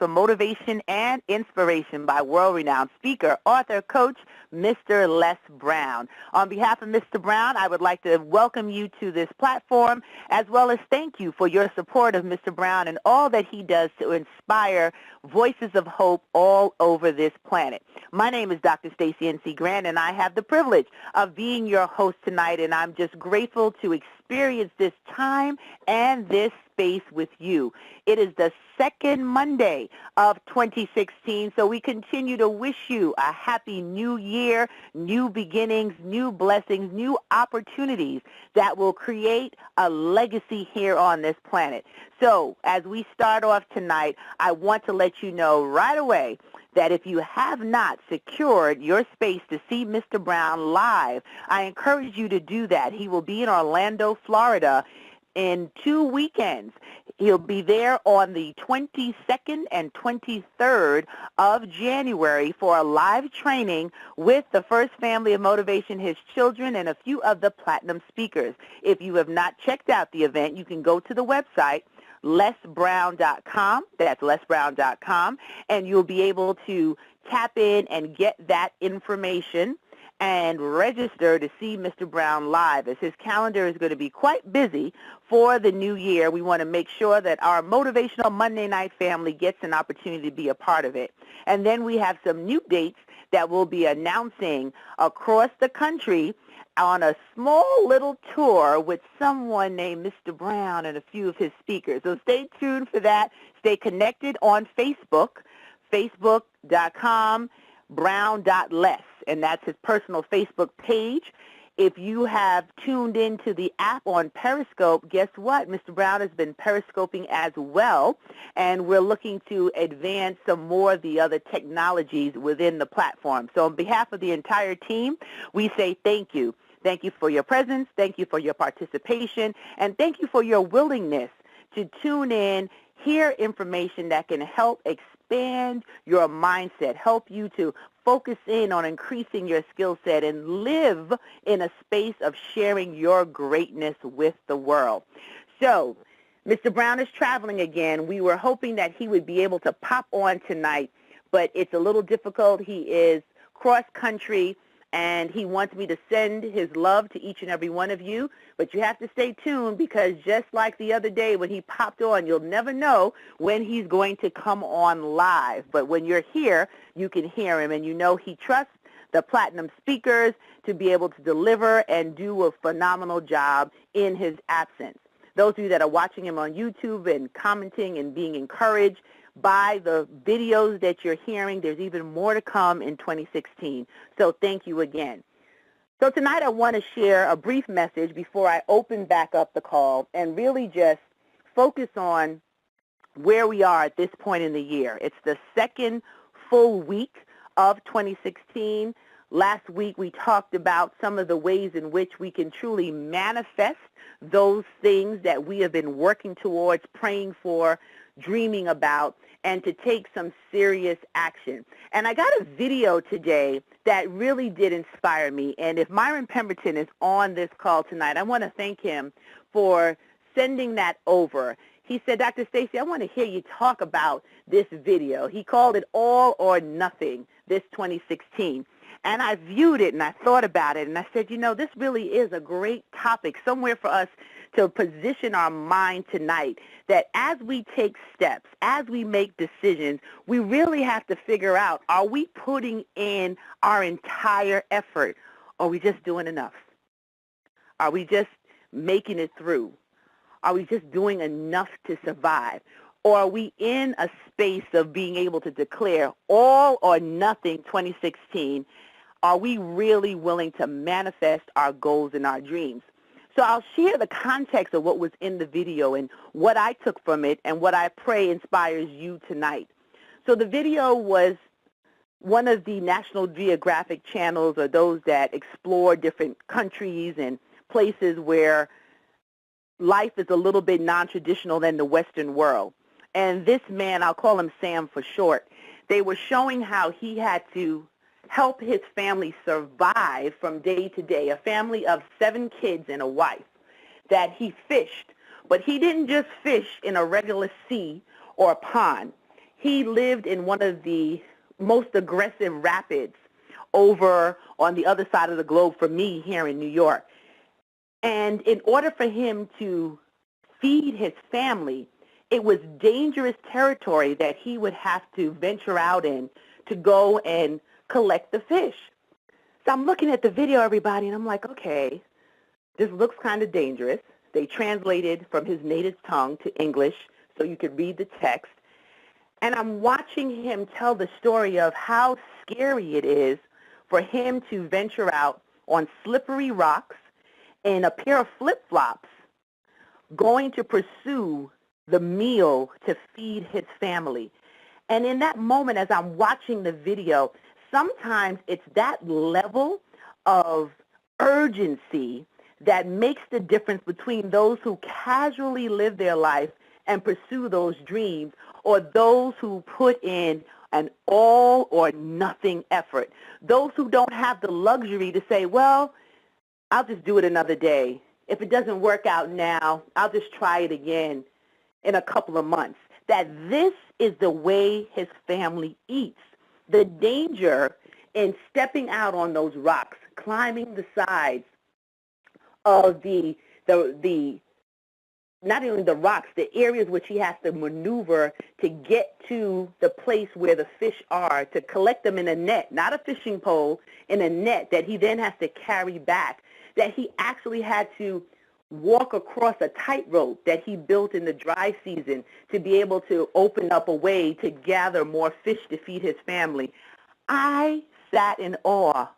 for motivation and inspiration by world-renowned speaker, author, coach, Mr. Les Brown. On behalf of Mr. Brown, I would like to welcome you to this platform, as well as thank you for your support of Mr. Brown and all that he does to inspire voices of hope all over this planet. My name is Dr. Stacey N.C. Grant, and I have the privilege of being your host tonight, and I'm just grateful to experience this time and this space with you. It is the second Monday of 2016, so we continue to wish you a happy new year, new beginnings, new blessings, new opportunities that will create a legacy here on this planet. So as we start off tonight, I want to let you know right away that if you have not secured your space to see Mr. Brown live, I encourage you to do that. He will be in Orlando, Florida in 2 weekends. He'll be there on the 22nd and 23rd of January for a live training with the First Family of Motivation, his children, and a few of the platinum speakers. If you have not checked out the event, you can go to the website, lesbrown.com. That's lesbrown.com, and you'll be able to tap in and get that information and register to see Mr. Brown live, as his calendar is going to be quite busy for the new year. We want to make sure that our Motivational Monday Night family gets an opportunity to be a part of it. And then we have some new dates that we'll be announcing across the country on a small little tour with someone named Mr. Brown and a few of his speakers. So stay tuned for that. Stay connected on Facebook, facebook.com, brown.les, and that's his personal Facebook page. If you have tuned into the app on Periscope, guess what? Mr. Brown has been periscoping as well, and we're looking to advance some more of the other technologies within the platform. So on behalf of the entire team, we say thank you. Thank you for your presence, thank you for your participation, and thank you for your willingness to tune in, hear information that can help expand your mindset, help you to focus in on increasing your skill set and live in a space of sharing your greatness with the world. So, Mr. Brown is traveling again. We were hoping that he would be able to pop on tonight, but it's a little difficult. He is cross-country, and he wants me to send his love to each and every one of you. But you have to stay tuned, because just like the other day when he popped on, you'll never know when he's going to come on live. But when you're here, you can hear him, and you know he trusts the platinum speakers to be able to deliver and do a phenomenal job in his absence. Those of you that are watching him on YouTube and commenting and being encouraged by the videos that you're hearing, there's even more to come in 2016. So thank you again. So tonight I want to share a brief message before I open back up the call and really just focus on where we are at this point in the year. It's the second full week of 2016. Last week we talked about some of the ways in which we can truly manifest those things that we have been working towards, praying for, dreaming about, and to take some serious action. And I got a video today that really did inspire me. And if Myron Pemberton is on this call tonight, I want to thank him for sending that over. He said, Dr. Stacey, I want to hear you talk about this video. He called it All or Nothing, this 2016. And I viewed it and I thought about it, and I said, you know, this really is a great topic, somewhere for us to position our mind tonight, that as we take steps, as we make decisions, we really have to figure out, are we putting in our entire effort, or are we just doing enough? Are we just making it through? Are we just doing enough to survive? Or are we in a space of being able to declare all or nothing 2016? Are we really willing to manifest our goals and our dreams? So I'll share the context of what was in the video and what I took from it and what I pray inspires you tonight. So the video was one of the National Geographic channels, or those that explore different countries and places where life is a little bit non-traditional than the Western world. And this man, I'll call him Sam for short, they were showing how he had to help his family survive from day to day, a family of 7 kids and a wife, that he fished. But he didn't just fish in a regular sea or pond. he lived in one of the most aggressive rapids over on the other side of the globe for me here in New York. And in order for him to feed his family, it was dangerous territory that he would have to venture out in to go and collect the fish. So I'm looking at the video, everybody, and I'm like, okay, this looks kind of dangerous. They translated from his native tongue to English so you could read the text. And I'm watching him tell the story of how scary it is for him to venture out on slippery rocks in a pair of flip-flops, going to pursue the meal to feed his family. And in that moment, as I'm watching the video, sometimes it's that level of urgency that makes the difference between those who casually live their life and pursue those dreams, or those who put in an all or nothing effort. Those who don't have the luxury to say, well, I'll just do it another day. If it doesn't work out now, I'll just try it again in a couple of months. That this is the way his family eats. The danger in stepping out on those rocks, climbing the sides of the not only the rocks, the areas which he has to maneuver to get to the place where the fish are, to collect them in a net, not a fishing pole, in a net that he then has to carry back, that he actually had to walk across a tightrope that he built in the dry season to be able to open up a way to gather more fish to feed his family. I sat in awe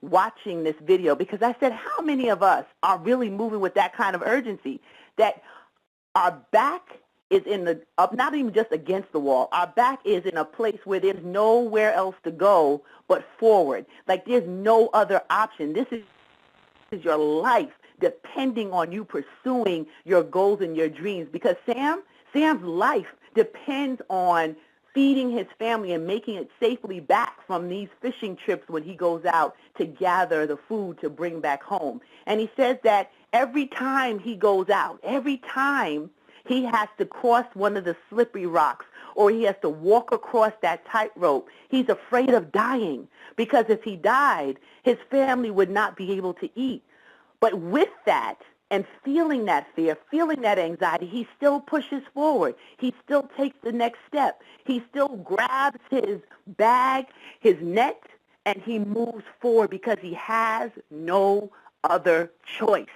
watching this video because I said, how many of us are really moving with that kind of urgency, that our back is in the, not even just against the wall, our back is in a place where there's nowhere else to go but forward. Like there's no other option. This is your life depending on you pursuing your goals and your dreams, because Sam's life depends on feeding his family and making it safely back from these fishing trips when he goes out to gather the food to bring back home. And he says that every time he goes out, every time he has to cross one of the slippery rocks or he has to walk across that tightrope, he's afraid of dying, because if he died, his family would not be able to eat. But with that, and feeling that fear, feeling that anxiety, he still pushes forward. He still takes the next step. He still grabs his bag, his net, and he moves forward because he has no other choice.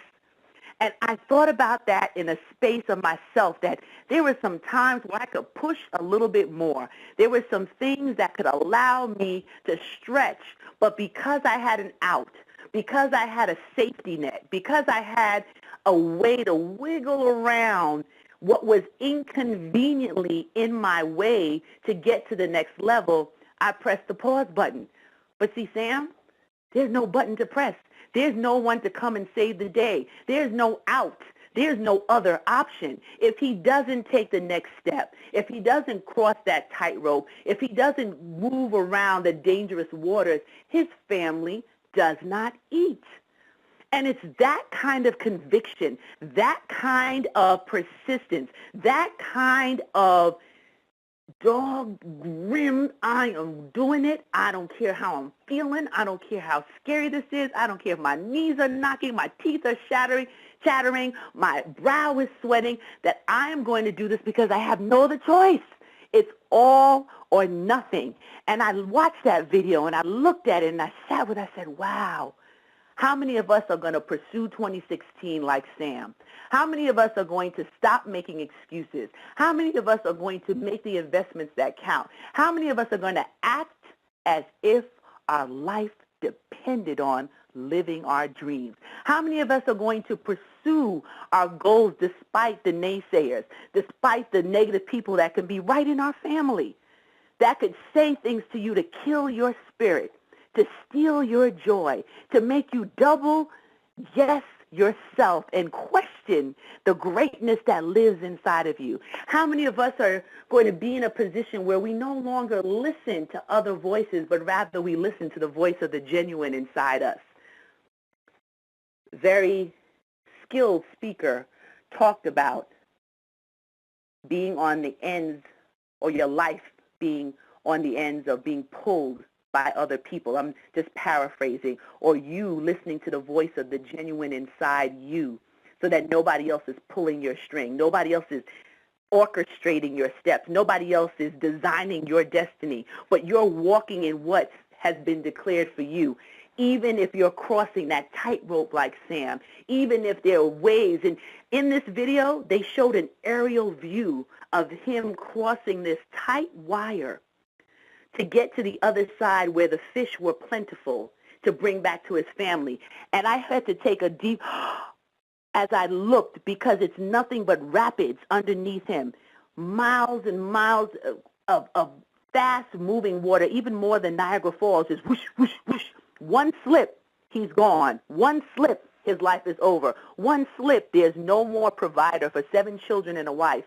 And I thought about that in a space of myself, that there were some times where I could push a little bit more. There were some things that could allow me to stretch, but because I had an out, because I had a safety net, because I had a way to wiggle around what was inconveniently in my way to get to the next level, I pressed the pause button. But see, Sam, there's no button to press. There's no one to come and save the day. There's no out. There's no other option. If he doesn't take the next step, if he doesn't cross that tightrope, if he doesn't move around the dangerous waters, his family does not eat. And it's that kind of conviction, that kind of persistence, that kind of grim, I am doing it. I don't care how I'm feeling. I don't care how scary this is. I don't care if my knees are knocking, my teeth are chattering, my brow is sweating, that I am going to do this because I have no other choice. It's all or nothing. And I watched that video and I looked at it and I sat with it. I said, wow, how many of us are going to pursue 2016 like Sam? How many of us are going to stop making excuses? How many of us are going to make the investments that count? How many of us are going to act as if our life depended on living our dreams? How many of us are going to pursue our goals despite the naysayers, despite the negative people that can be right in our family, that could say things to you to kill your spirit, to steal your joy, to make you double yes yourself and question the greatness that lives inside of you? How many of us are going to be in a position where we no longer listen to other voices, but rather we listen to the voice of the genuine inside us? Very skilled speaker talked about being on the ends, or your life being on the ends of being pulled by other people. I'm just paraphrasing. Or you listening to the voice of the genuine inside you so that nobody else is pulling your string. Nobody else is orchestrating your steps. Nobody else is designing your destiny. But you're walking in what has been declared for you. Even if you're crossing that tightrope like Sam, even if there are waves. And in this video, they showed an aerial view of him crossing this tight wire to get to the other side where the fish were plentiful to bring back to his family. And I had to take a deep as I looked because it's nothing but rapids underneath him, miles and miles of fast-moving water, even more than Niagara Falls, just whoosh, whoosh, whoosh. One slip, he's gone. One slip, his life is over. One slip, there's no more provider for 7 children and a wife.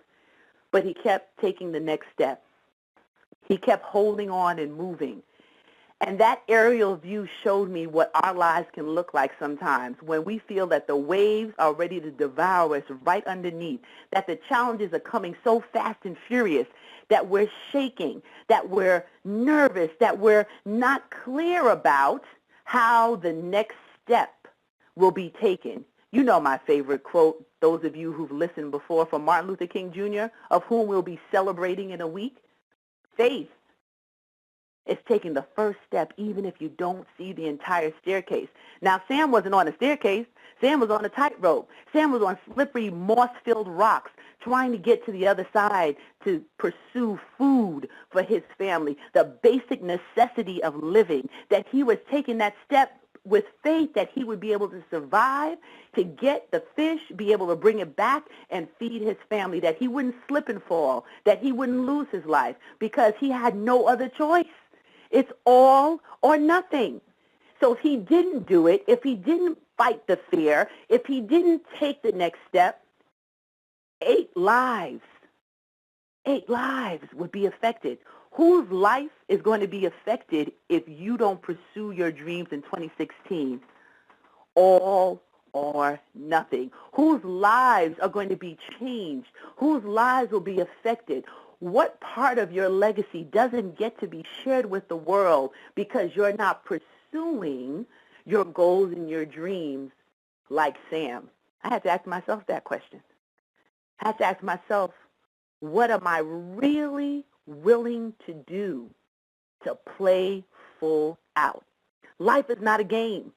But he kept taking the next step. He kept holding on and moving. And that aerial view showed me what our lives can look like sometimes when we feel that the waves are ready to devour us right underneath, that the challenges are coming so fast and furious that we're shaking, that we're nervous, that we're not clear about how the next step will be taken. You know my favorite quote, those of you who've listened before, from Martin Luther King Jr., of whom we'll be celebrating in a week. Faith is taking the first step even if you don't see the entire staircase. Now, Sam wasn't on a staircase. Sam was on a tightrope. Sam was on slippery, moss-filled rocks trying to get to the other side to pursue food for his family, the basic necessity of living, that he was taking that step with faith that he would be able to survive, to get the fish, be able to bring it back and feed his family, that he wouldn't slip and fall, that he wouldn't lose his life because he had no other choice. It's all or nothing. So if he didn't do it, if he didn't fight the fear, if he didn't take the next step, 8 lives would be affected. Whose life is going to be affected if you don't pursue your dreams in 2016? All or nothing. Whose lives are going to be changed? Whose lives will be affected? What part of your legacy doesn't get to be shared with the world because you're not pursuing your goals and your dreams like Sam? I had to ask myself that question. I had to ask myself, what am I really willing to do to play full out? Life is not a game.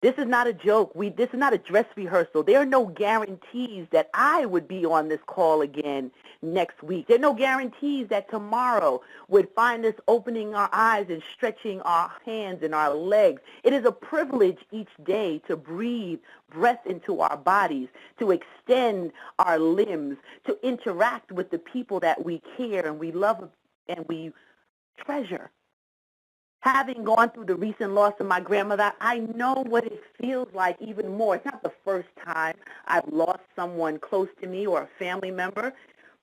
This is not a joke. This is not a dress rehearsal. There are no guarantees that I would be on this call again next week. There are no guarantees that tomorrow would find us opening our eyes and stretching our hands and our legs. It is a privilege each day to breathe breath into our bodies, to extend our limbs, to interact with the people that we care and we love and we treasure. Having gone through the recent loss of my grandmother, I know what it feels like even more. It's not the first time I've lost someone close to me or a family member,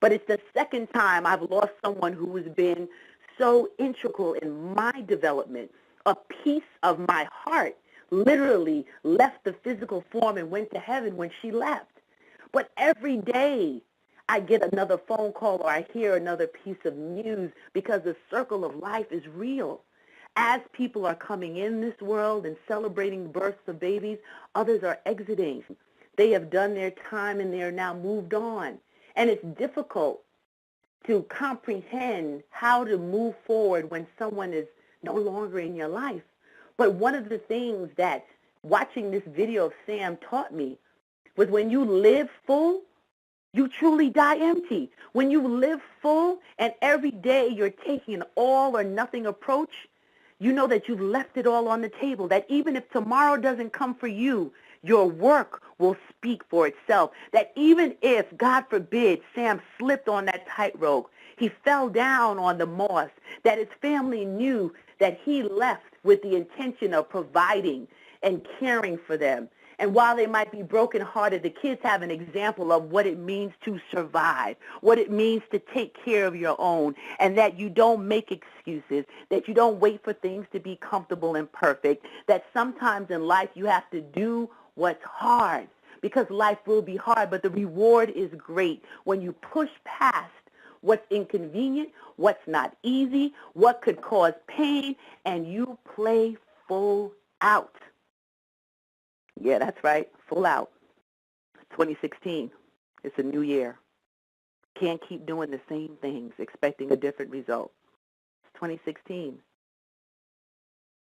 but it's the second time I've lost someone who has been so integral in my development. A piece of my heart literally left the physical form and went to heaven when she left. But every day I get another phone call or I hear another piece of news because the circle of life is real. As people are coming in this world and celebrating births of babies, others are exiting. They have done their time and they are now moved on. And it's difficult to comprehend how to move forward when someone is no longer in your life. But one of the things that watching this video of Sam taught me was when you live full, you truly die empty. When you live full and every day you're taking an all or nothing approach, you know that you've left it all on the table, that even if tomorrow doesn't come for you, your work will speak for itself. That even if, God forbid, Sam slipped on that tightrope, he fell down on the moss, that his family knew that he left with the intention of providing and caring for them. And while they might be brokenhearted, the kids have an example of what it means to survive, what it means to take care of your own, and that you don't make excuses, that you don't wait for things to be comfortable and perfect, that sometimes in life you have to do what's hard because life will be hard, but the reward is great when you push past what's inconvenient, what's not easy, what could cause pain, and you play full out. Yeah, that's right, full out. 2016. It's a new year. Can't keep doing the same things, expecting a different result. It's 2016.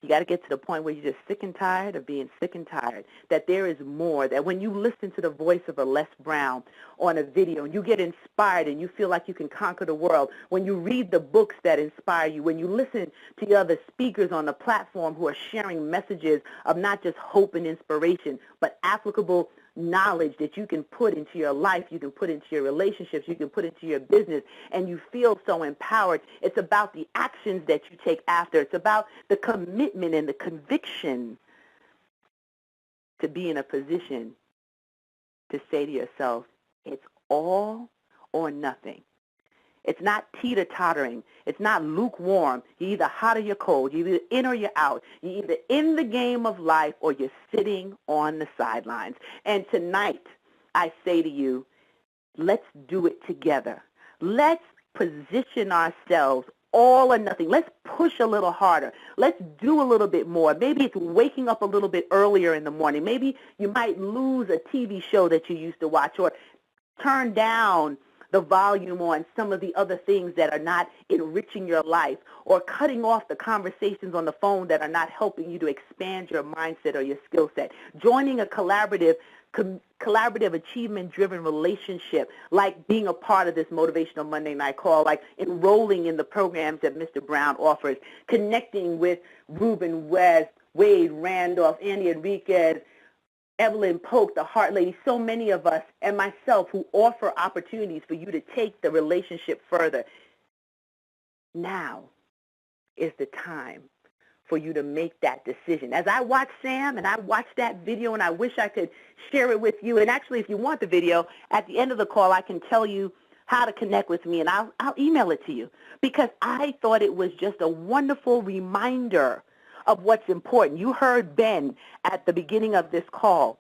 You got to get to the point where you're just sick and tired of being sick and tired, that there is more, that when you listen to the voice of a Les Brown on a video and you get inspired and you feel like you can conquer the world, when you read the books that inspire you, when you listen to the other speakers on the platform who are sharing messages of not just hope and inspiration, but applicable knowledge that you can put into your life, you can put into your relationships, you can put into your business, and you feel so empowered. It's about the actions that you take after. It's about the commitment and the conviction to be in a position to say to yourself, it's all or nothing. It's not teeter-tottering. It's not lukewarm. You're either hot or you're cold. You're either in or you're out. You're either in the game of life or you're sitting on the sidelines. And tonight, I say to you, let's do it together. Let's position ourselves all or nothing. Let's push a little harder. Let's do a little bit more. Maybe it's waking up a little bit earlier in the morning. Maybe you might lose a TV show that you used to watch or turn down the volume on some of the other things that are not enriching your life, or cutting off the conversations on the phone that are not helping you to expand your mindset or your skill set. Joining a collaborative achievement-driven relationship, like being a part of this Motivational Monday Night Call, like enrolling in the programs that Mr. Brown offers, connecting with Ruben West, Wade Randolph, Andy Enriquez, Evelyn Polk, the Heart Lady, so many of us, and myself, who offer opportunities for you to take the relationship further. Now is the time for you to make that decision. As I watch Sam and I watch that video, and I wish I could share it with you, and actually if you want the video, at the end of the call I can tell you how to connect with me, and I'll email it to you, because I thought it was just a wonderful reminder of what's important. You heard Ben at the beginning of this call.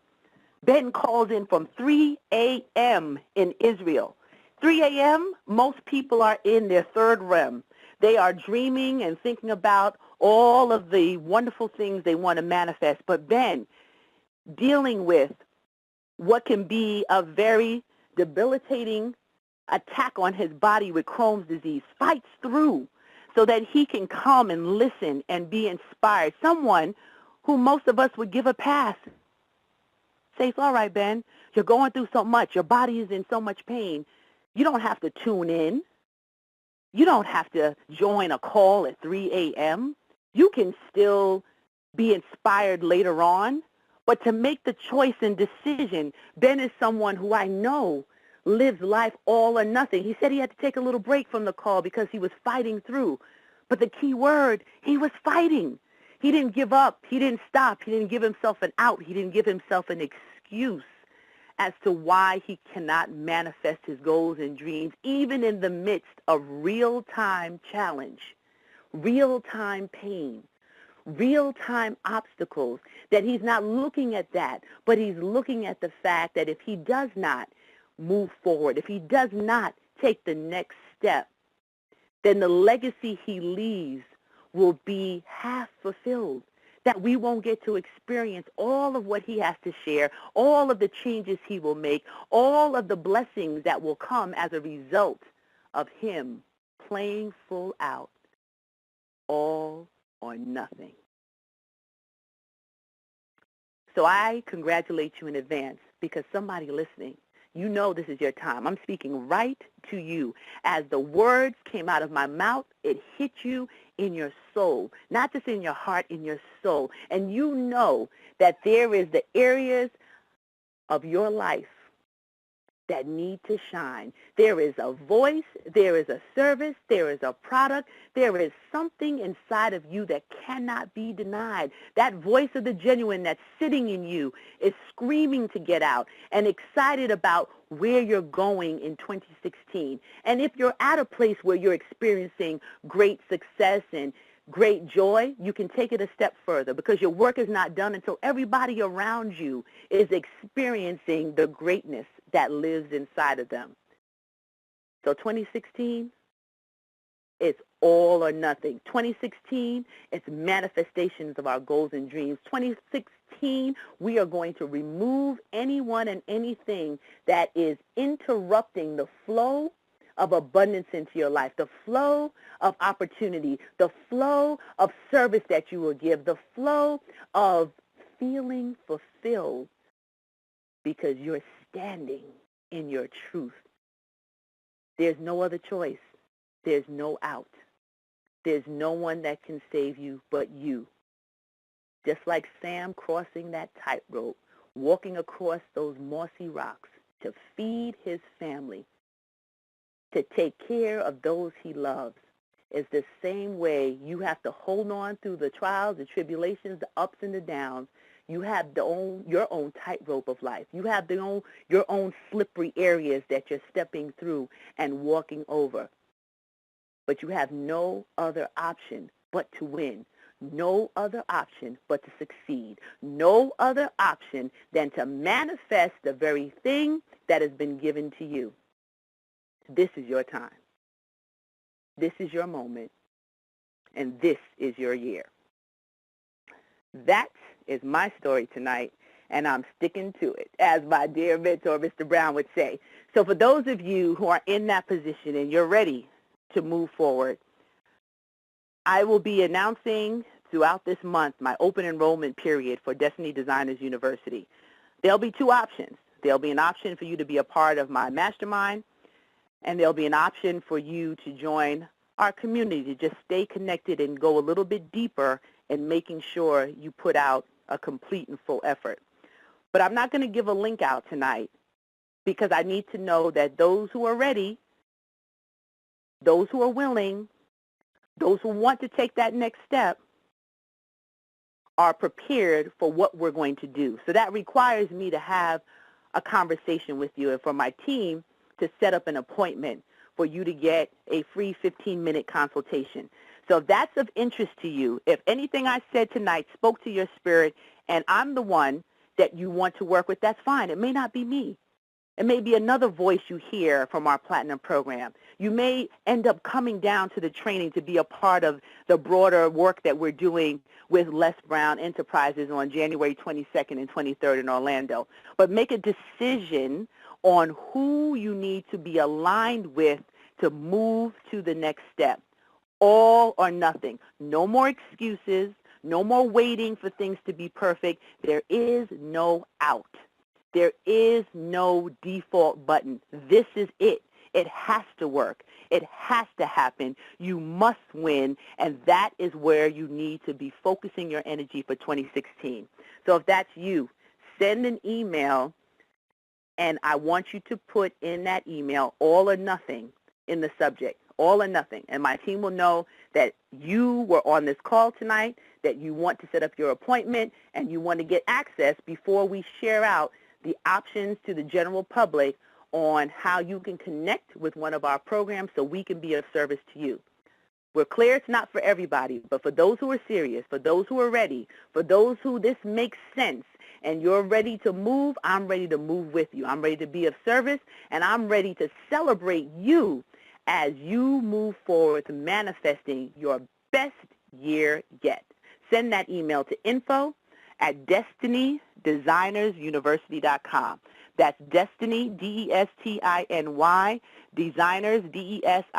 Ben calls in from 3 a.m. in Israel. 3 a.m., most people are in their third realm. They are dreaming and thinking about all of the wonderful things they want to manifest. But Ben, dealing with what can be a very debilitating attack on his body with Crohn's disease, fights through so that he can come and listen and be inspired. Someone who most of us would give a pass. Say, it's all right, Ben. You're going through so much. Your body is in so much pain. You don't have to tune in. You don't have to join a call at 3 a.m. You can still be inspired later on. But to make the choice and decision, Ben is someone who I know lives life all or nothing. He said he had to take a little break from the call because he was fighting through. But the key word, he was fighting. He didn't give up. He didn't stop. He didn't give himself an out. He didn't give himself an excuse as to why he cannot manifest his goals and dreams, even in the midst of real-time challenge, real-time pain, real-time obstacles, that he's not looking at that, but he's looking at the fact that if he does not move forward, if he does not take the next step, then the legacy he leaves will be half fulfilled, that we won't get to experience all of what he has to share, all of the changes he will make, all of the blessings that will come as a result of him playing full out, all or nothing. So I congratulate you in advance, because somebody listening, you know this is your time. I'm speaking right to you. As the words came out of my mouth, it hit you in your soul, not just in your heart, in your soul. And you know that there is the areas of your life that need to shine. There is a voice, there is a service, there is a product, there is something inside of you that cannot be denied. That voice of the genuine that's sitting in you is screaming to get out and excited about where you're going in 2016. And if you're at a place where you're experiencing great success and great joy, you can take it a step further, because your work is not done until everybody around you is experiencing the greatness that lives inside of them. So 2016, it's all or nothing. 2016, it's manifestations of our goals and dreams. 2016, we are going to remove anyone and anything that is interrupting the flow of abundance into your life, the flow of opportunity, the flow of service that you will give, the flow of feeling fulfilled because you're standing in your truth. There's no other choice. There's no out. There's no one that can save you but you. Just like Sam crossing that tightrope, walking across those mossy rocks to feed his family, to take care of those he loves, is the same way you have to hold on through the trials, the tribulations, the ups and the downs. You have your own tightrope of life. You have your own slippery areas that you're stepping through and walking over. But you have no other option but to win. No other option but to succeed. No other option than to manifest the very thing that has been given to you. This is your time. This is your moment. And this is your year. That is my story tonight, and I'm sticking to it, as my dear mentor, Mr. Brown, would say. So for those of you who are in that position and you're ready to move forward, I will be announcing throughout this month my open enrollment period for Destiny Designers University. There'll be two options. There'll be an option for you to be a part of my mastermind, and there'll be an option for you to join our community, to just stay connected and go a little bit deeper in making sure you put out a complete and full effort. But I'm not going to give a link out tonight because I need to know that those who are ready, those who are willing, those who want to take that next step are prepared for what we're going to do. So that requires me to have a conversation with you and for my team to set up an appointment for you to get a free 15-minute consultation. So if that's of interest to you, if anything I said tonight spoke to your spirit and I'm the one that you want to work with, that's fine. It may not be me. It may be another voice you hear from our Platinum program. You may end up coming down to the training to be a part of the broader work that we're doing with Les Brown Enterprises on January 22nd and 23rd in Orlando. But make a decision on who you need to be aligned with to move to the next step. All or nothing. No more excuses. No more waiting for things to be perfect. There is no out. There is no default button. This is it. It has to work. It has to happen. You must win, and that is where you need to be focusing your energy for 2016. So if that's you, send an email, and I want you to put in that email all or nothing in the subject, all or nothing. And my team will know that you were on this call tonight, that you want to set up your appointment, and you want to get access before we share out the options to the general public on how you can connect with one of our programs so we can be of service to you. We're clear it's not for everybody, but for those who are serious, for those who are ready, for those who this makes sense, and you're ready to move, I'm ready to move with you. I'm ready to be of service, and I'm ready to celebrate you as you move forward to manifesting your best year yet. Send that email to info@destinydesignersuniversity.com. That's Destiny, D-E-S-T-I-N-Y, Designers, D-E-S-I-G-N-E-R-S,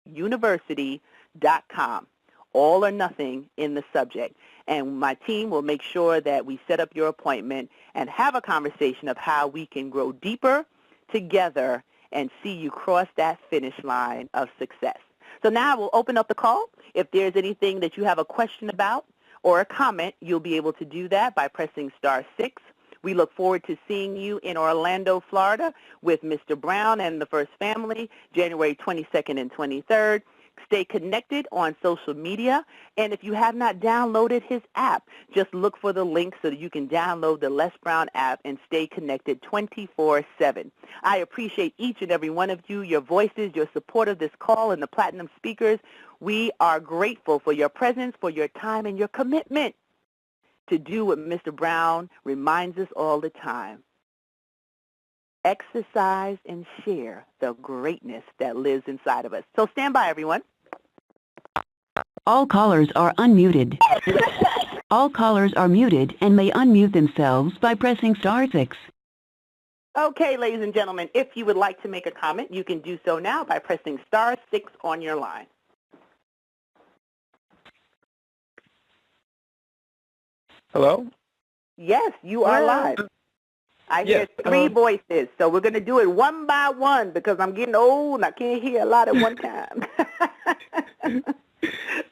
university.com. All or nothing in the subject. And my team will make sure that we set up your appointment and have a conversation of how we can grow deeper together and see you cross that finish line of success. So now we'll open up the call. If there's anything that you have a question about or a comment, you'll be able to do that by pressing *6. We look forward to seeing you in Orlando, Florida with Mr. Brown and the First Family, January 22nd and 23rd. Stay connected on social media, and if you have not downloaded his app, just look for the link so that you can download the Les Brown app and stay connected 24/7. I appreciate each and every one of you, your voices, your support of this call, and the Platinum speakers. We are grateful for your presence, for your time, and your commitment to do what Mr. Brown reminds us all the time. exercise and share the greatness that lives inside of us. So stand by, everyone. All callers are unmuted. All callers are muted and may unmute themselves by pressing *6. Okay, ladies and gentlemen, if you would like to make a comment, you can do so now by pressing *6 on your line. Hello? Yes, you are live. I hear three voices, so we're going to do it one by one because I'm getting old and I can't hear a lot at one time.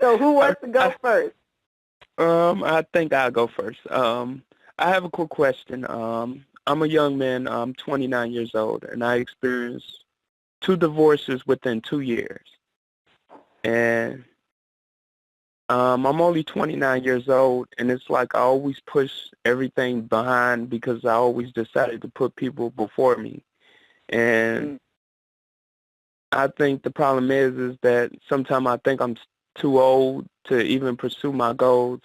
So who wants to go first? I think I'll go first. I have a quick question. I'm a young man. I'm 29 years old, and I experienced 2 divorces within 2 years. And I'm only 29 years old, and it's like I always push everything behind because I always decided to put people before me. And I think the problem is that sometimes I think I'm too old to even pursue my goals.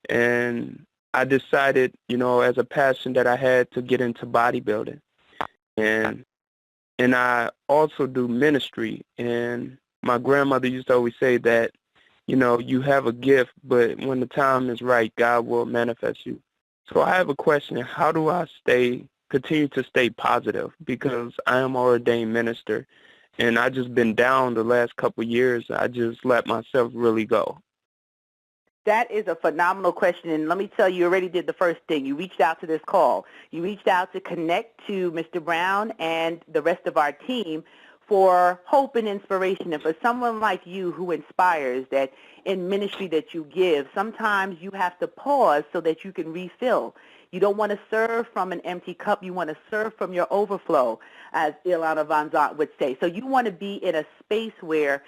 And I decided, as a passion that I had to get into bodybuilding. And I also do ministry. And my grandmother used to always say that, you have a gift, but when the time is right, God will manifest you. So I have a question. How do I continue to stay positive? Because I am an ordained minister, and I just been down the last couple of years. I just let myself really go. That is a phenomenal question, and let me tell you, you already did the first thing. You reached out to this call. You reached out to connect to Mr. Brown and the rest of our team for hope and inspiration. And for someone like you who inspires, that in ministry that you give, sometimes you have to pause so that you can refill. You don't want to serve from an empty cup. You want to serve from your overflow, as Iyanla Vanzant would say. So you want to be in a space where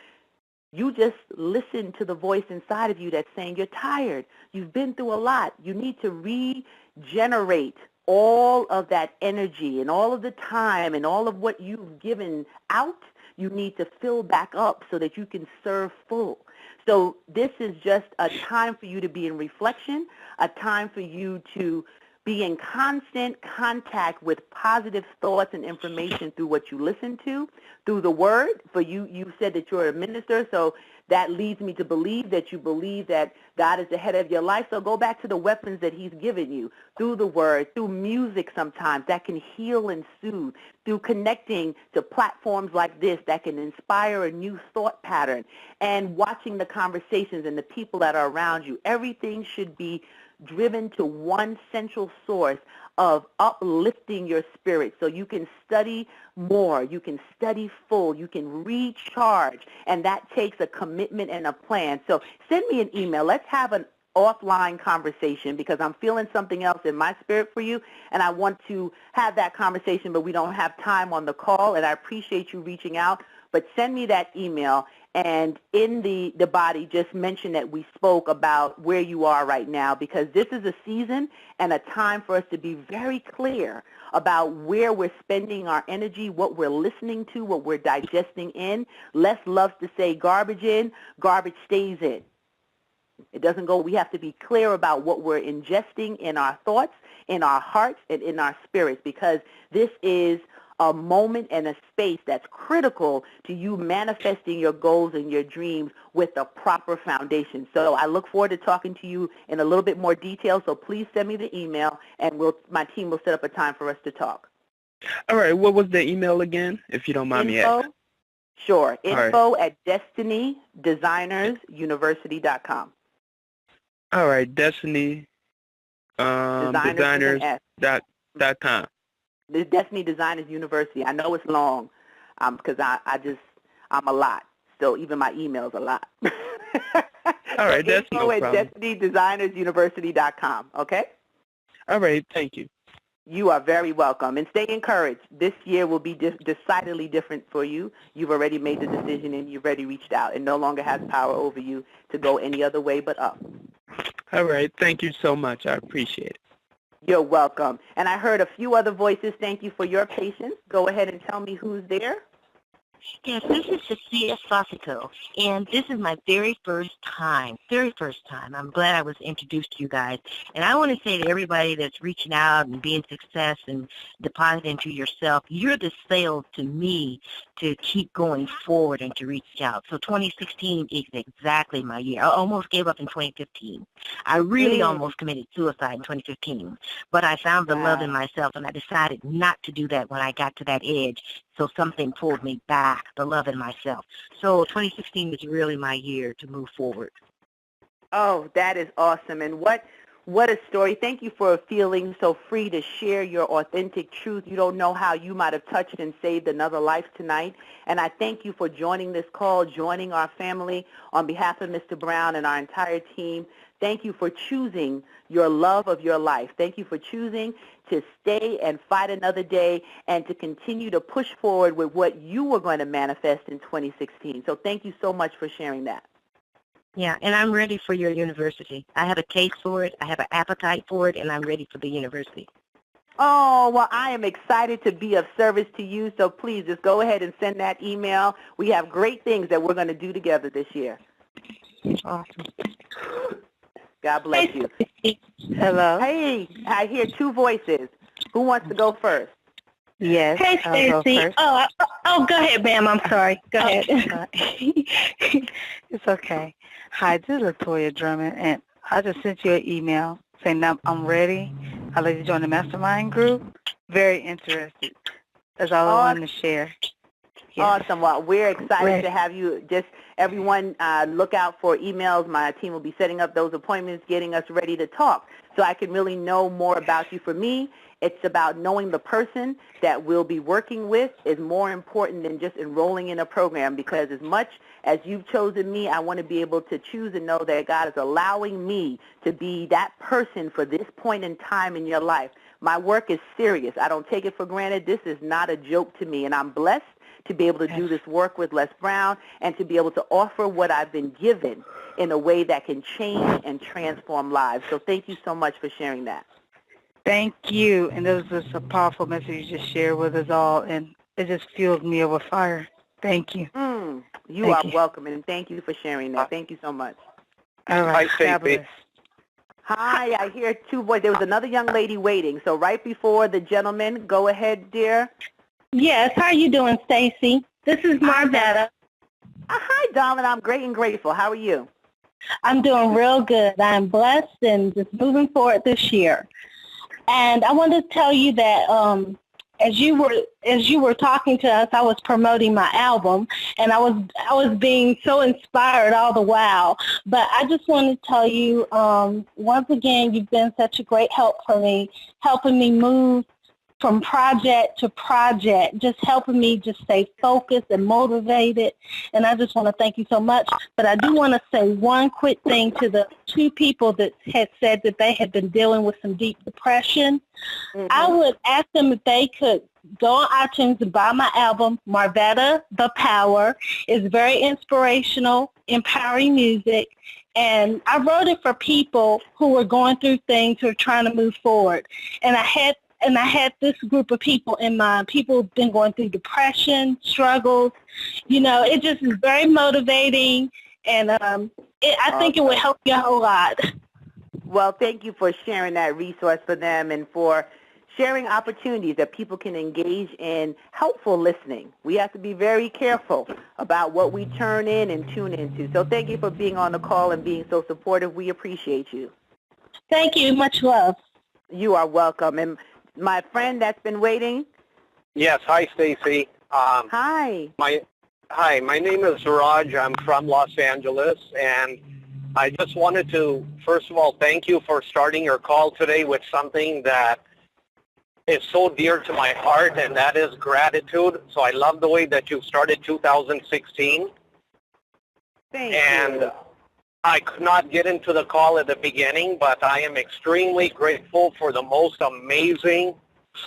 you just listen to the voice inside of you that's saying you're tired. You've been through a lot. You need to regenerate all of that energy and all of the time and all of what you've given out. You need to fill back up so that you can serve full. So this is just a time for you to be in reflection, a time for you to be in constant contact with positive thoughts and information through what you listen to, through the Word. For you said that you're a minister, so that leads me to believe that you believe that God is the head of your life. So go back to the weapons that he's given you, through the Word, through music sometimes that can heal and soothe, through connecting to platforms like this that can inspire a new thought pattern, and watching the conversations and the people that are around you. Everything should be driven to one central source of uplifting your spirit so you can study more, you can study full, you can recharge, and that takes a commitment and a plan. So send me an email. Let's have an offline conversation because I'm feeling something else in my spirit for you, and I want to have that conversation, but we don't have time on the call, and I appreciate you reaching out. But send me that email, and in the body, just mention that we spoke about where you are right now, because this is a season and a time for us to be very clear about where we're spending our energy, what we're listening to, what we're digesting in. Les loves to say garbage in, garbage stays in. It doesn't go. We have to be clear about what we're ingesting in our thoughts, in our hearts, and in our spirits, because this is a moment and a space that's critical to you manifesting your goals and your dreams with a proper foundation. So I look forward to talking to you in a little bit more detail. So please send me the email, and my team will set up a time for us to talk. All right. What was the email again, if you don't mind me asking? Sure. Info@DestinyDesignersUniversity.com. All right. Destiny.Designers.com. The Destiny Designers University. I know it's long because I'm a lot. So even my email's a lot. All right, that's no problem. DestinyDesignersUniversity.com, okay? All right, thank you. You are very welcome. And stay encouraged. This year will be decidedly different for you. You've already made the decision and you've already reached out. It no longer has power over you to go any other way but up. All right, thank you so much. I appreciate it. You're welcome. And I heard a few other voices. Thank you for your patience. Go ahead and tell me who's there. Yes, this is Cecilia Fosico, and this is my very first time. I'm glad I was introduced to you guys. And I want to say to everybody that's reaching out and being success and depositing into yourself, you're the sales to me to keep going forward and to reach out. So 2016 is exactly my year. I almost gave up in 2015. I really almost committed suicide in 2015, but I found the love in myself, and I decided not to do that when I got to that edge. So something pulled me back, the love in myself. So 2016 is really my year to move forward. Oh, that is awesome. And what a story. Thank you for feeling so free to share your authentic truth. You don't know how you might have touched and saved another life tonight. And I thank you for joining this call, joining our family on behalf of Mr. Brown and our entire team. Thank you for choosing your love of your life. Thank you for choosing to stay and fight another day and to continue to push forward with what you were going to manifest in 2016. So thank you so much for sharing that. Yeah, and I'm ready for your university. I have a taste for it, I have an appetite for it, and I'm ready for the university. Oh, well, I am excited to be of service to you, so please just go ahead and send that email. We have great things that we're going to do together this year. Awesome. God bless you. Hello. Hey, I hear two voices. Who wants to go first? Yes. Hey, Stacy. Oh, go ahead, ma'am. I'm sorry. Go ahead. It's okay. Hi, this is Latoya Drummond, and I just sent you an email saying I'm ready. I'd like to join the mastermind group. Very interested. That's all I wanted to share. Yes. Awesome. Well, we're excited to have you. Just everyone look out for emails. My team will be setting up those appointments, getting us ready to talk so I can really know more about you. For me, it's about knowing the person that we'll be working with is more important than just enrolling in a program, because as much as you've chosen me, I want to be able to choose and know that God is allowing me to be that person for this point in time in your life. My work is serious. I don't take it for granted. This is not a joke to me, and I'm blessed to be able to do this work with Les Brown and to be able to offer what I've been given in a way that can change and transform lives. So thank you so much for sharing that. Thank you. And that was just a powerful message you just shared with us all, and it just fueled me over fire. Thank you. You are welcome, and thank you for sharing that. Thank you so much. All right. Hi, Stacey. Hi, I hear two voices. There was another young lady waiting. So right before the gentleman, go ahead, dear. Yes, how are you doing, Stacy? This is Marvetta. Hi, Darling. I'm great and grateful. How are you? I'm doing real good. I'm blessed and just moving forward this year. And I wanted to tell you that as you were talking to us, I was promoting my album, and I was being so inspired all the while. But I just want to tell you, once again, you've been such a great help for me, helping me move from project to project, just helping me just stay focused and motivated. And I just want to thank you so much. But I do want to say one quick thing to the two people that had said that they had been dealing with some deep depression. I would ask them if they could go on iTunes and buy my album, Marvetta, The Power. It's very inspirational, empowering music. And I wrote it for people who were going through things, who are trying to move forward. And I had this group of people in mind. People who've been going through depression, struggles. You know, it just is very motivating, and I think it would help you a whole lot. Well, thank you for sharing that resource for them and for sharing opportunities that people can engage in helpful listening. We have to be very careful about what we turn in and tune into. So thank you for being on the call and being so supportive. We appreciate you. Thank you. Much love. You are welcome. And my friend that's been waiting. Yes. Hi, Stacy. Hi. Hi. My name is Raj. I'm from Los Angeles, and I just wanted to, first of all, thank you for starting your call today with something that is so dear to my heart, and that is gratitude. So I love the way that you started 2016. Thank you. I could not get into the call at the beginning, but I am extremely grateful for the most amazing,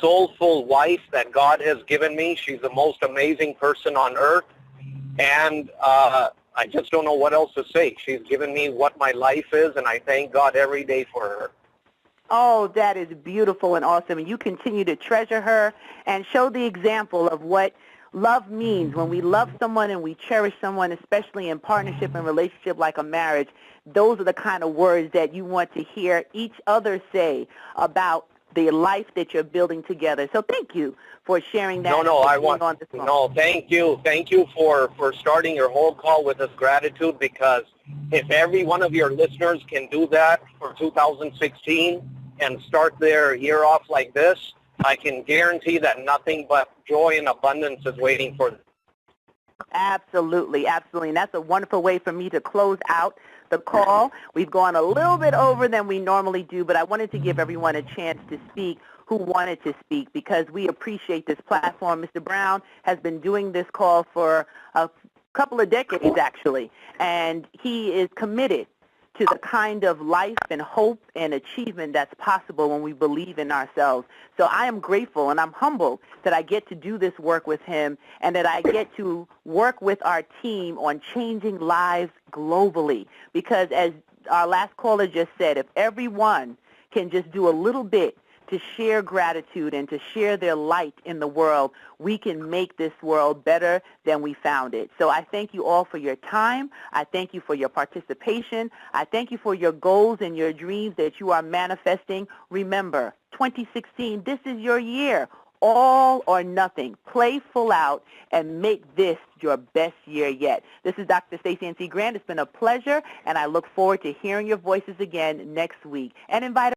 soulful wife that God has given me. She's the most amazing person on earth, and I just don't know what else to say. She's given me what my life is, and I thank God every day for her. Oh, that is beautiful and awesome. And you continue to treasure her and show the example of what Love means when we love someone and we cherish someone, especially in partnership and relationship like a marriage, those are the kind of words that you want to hear each other say about the life that you're building together. So thank you for sharing that. Thank you. Thank you for starting your whole call with this gratitude, because if every one of your listeners can do that for 2016 and start their year off like this, I can guarantee that nothing but joy and abundance is waiting for them. Absolutely, absolutely. And that's a wonderful way for me to close out the call. We've gone a little bit over than we normally do, but I wanted to give everyone a chance to speak who wanted to speak, because we appreciate this platform. Mr. Brown has been doing this call for a couple of decades, actually, and he is committed to the kind of life and hope and achievement that's possible when we believe in ourselves. So I am grateful and I'm humbled that I get to do this work with him and that I get to work with our team on changing lives globally. Because as our last caller just said, if everyone can just do a little bit to share gratitude and to share their light in the world, we can make this world better than we found it. So I thank you all for your time. I thank you for your participation. I thank you for your goals and your dreams that you are manifesting. Remember, 2016, this is your year. All or nothing. Play full out and make this your best year yet. This is Dr. Stacey N.C. Grant. It's been a pleasure, and I look forward to hearing your voices again next week. And invite